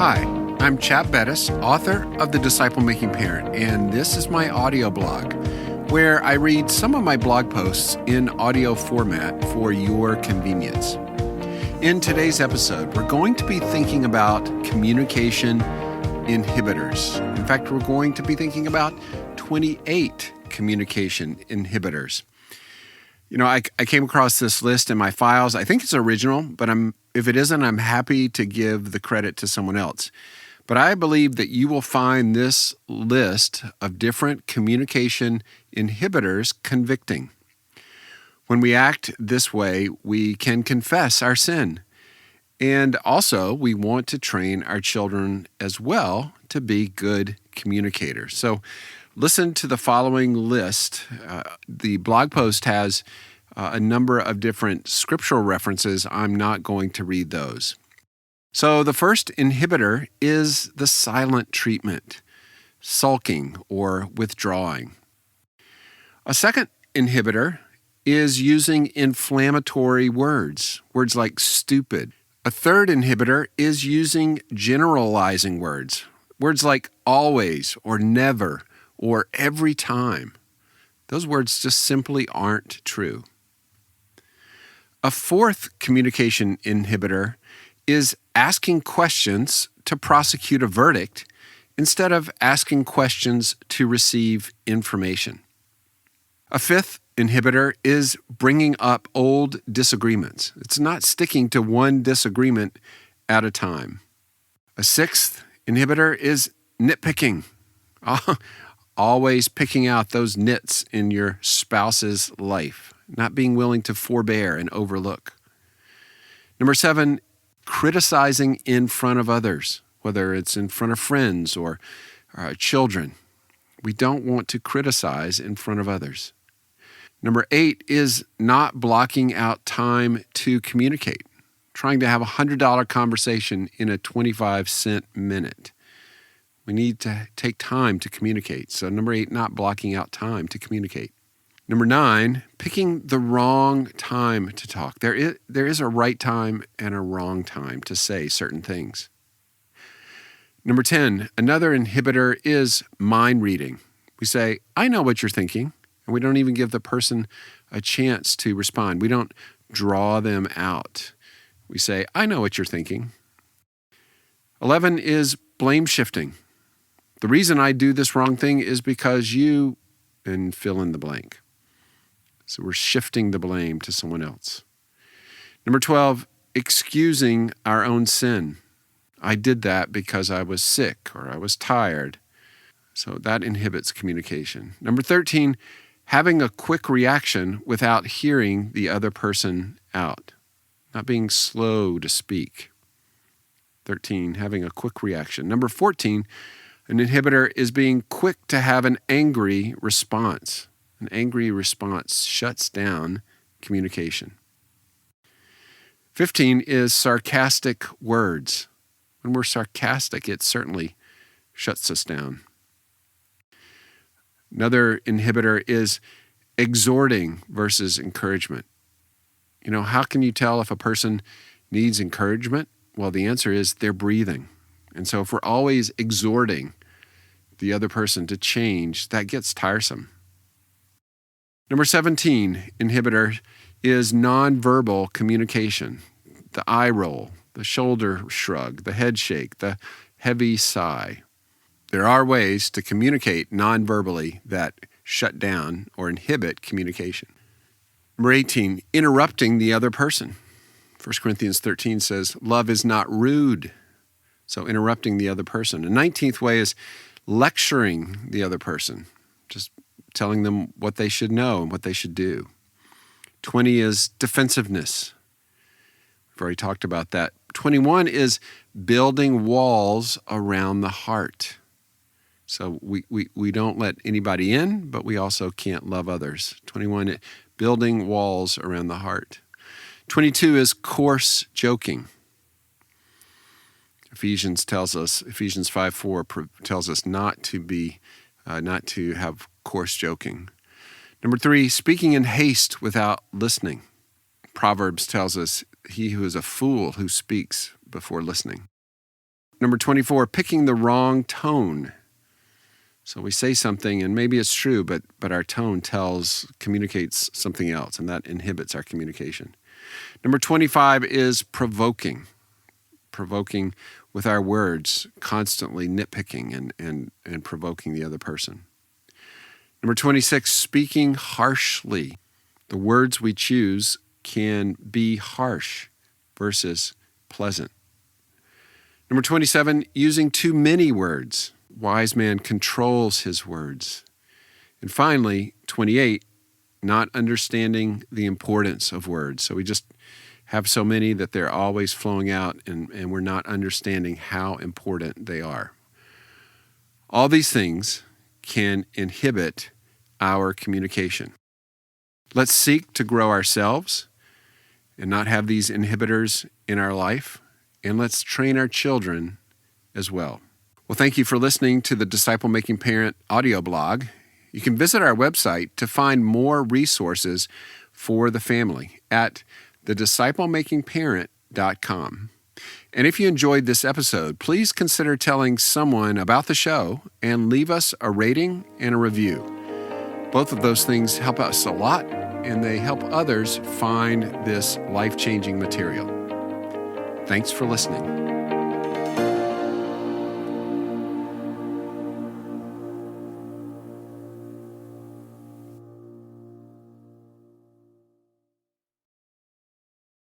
Hi, I'm Chap Bettis, author of The Disciple Making Parent, and this is my audio blog, where I read some of my blog posts in audio format for your convenience. In today's episode, we're going to be thinking about communication inhibitors. In fact, we're going to be thinking about 28 communication inhibitors. You know, I came across this list in my files. I think it's original, but if it isn't, I'm happy to give the credit to someone else. But I believe that you will find this list of different communication inhibitors convicting. When we act this way, we can confess our sin. And also, we want to train our children as well to be good communicators. So listen to the following list. The blog post has a number of different scriptural references. I'm not going to read those. So the first inhibitor is the silent treatment, sulking or withdrawing. A second inhibitor is using inflammatory words like stupid. A third inhibitor is using generalizing words like always or never or every time. Those words just simply aren't true. A fourth communication inhibitor is asking questions to prosecute a verdict instead of asking questions to receive information. A fifth inhibitor is bringing up old disagreements. It's not sticking to one disagreement at a time. A sixth inhibitor is nitpicking. Always picking out those nits in your spouse's life, not being willing to forbear and overlook. Number 7, criticizing in front of others, whether it's in front of friends or children. We don't want to criticize in front of others. Number 8 is not blocking out time to communicate, trying to have a $100 conversation in a 25-cent minute. We need to take time to communicate. So number 8, not blocking out time to communicate. Number 9, picking the wrong time to talk. There is a right time and a wrong time to say certain things. Number 10, another inhibitor is mind reading. We say, I know what you're thinking, and we don't even give the person a chance to respond. We don't draw them out. We say, I know what you're thinking. 11 is blame shifting. The reason I do this wrong thing is because you, and fill in the blank. So we're shifting the blame to someone else. Number 12, excusing our own sin. I did that because I was sick or I was tired. So that inhibits communication. Number 13, having a quick reaction without hearing the other person out. Not being slow to speak. 13, having a quick reaction. Number 14, an inhibitor is being quick to have an angry response. An angry response shuts down communication. 15 is sarcastic words. When we're sarcastic, it certainly shuts us down. Another inhibitor is exhorting versus encouragement. You know, how can you tell if a person needs encouragement? Well, the answer is they're breathing. And so if we're always exhorting the other person to change, that gets tiresome. Number 17 inhibitor is nonverbal communication. The eye roll, the shoulder shrug, the head shake, the heavy sigh. There are ways to communicate nonverbally that shut down or inhibit communication. Number 18, interrupting the other person. 1 Corinthians 13 says, love is not rude. So interrupting the other person. The 19th way is lecturing the other person, just telling them what they should know and what they should do. 20 is defensiveness. We've already talked about that. 21 is building walls around the heart. So we don't let anybody in, but we also can't love others. 21, building walls around the heart. 22 is coarse joking. Ephesians 5:4 tells us not to have coarse joking. Number 3, speaking in haste without listening. Proverbs tells us, he who is a fool who speaks before listening. Number 24, picking the wrong tone. So we say something and maybe it's true, but our tone communicates something else, and that inhibits our communication. Number 25 is provoking with our words, constantly nitpicking and provoking the other person. Number 26, speaking harshly. The words we choose can be harsh versus pleasant. Number 27, using too many words. Wise man controls his words. And finally, 28, not understanding the importance of words. So we just have so many that they're always flowing out and we're not understanding how important they are. All these things can inhibit our communication. Let's seek to grow ourselves and not have these inhibitors in our life. And let's train our children as well. Well, thank you for listening to the Disciple Making Parent audio blog. You can visit our website to find more resources for the family at thedisciplemakingparent.com. And if you enjoyed this episode, please consider telling someone about the show and leave us a rating and a review. Both of those things help us a lot, and they help others find this life-changing material. Thanks for listening.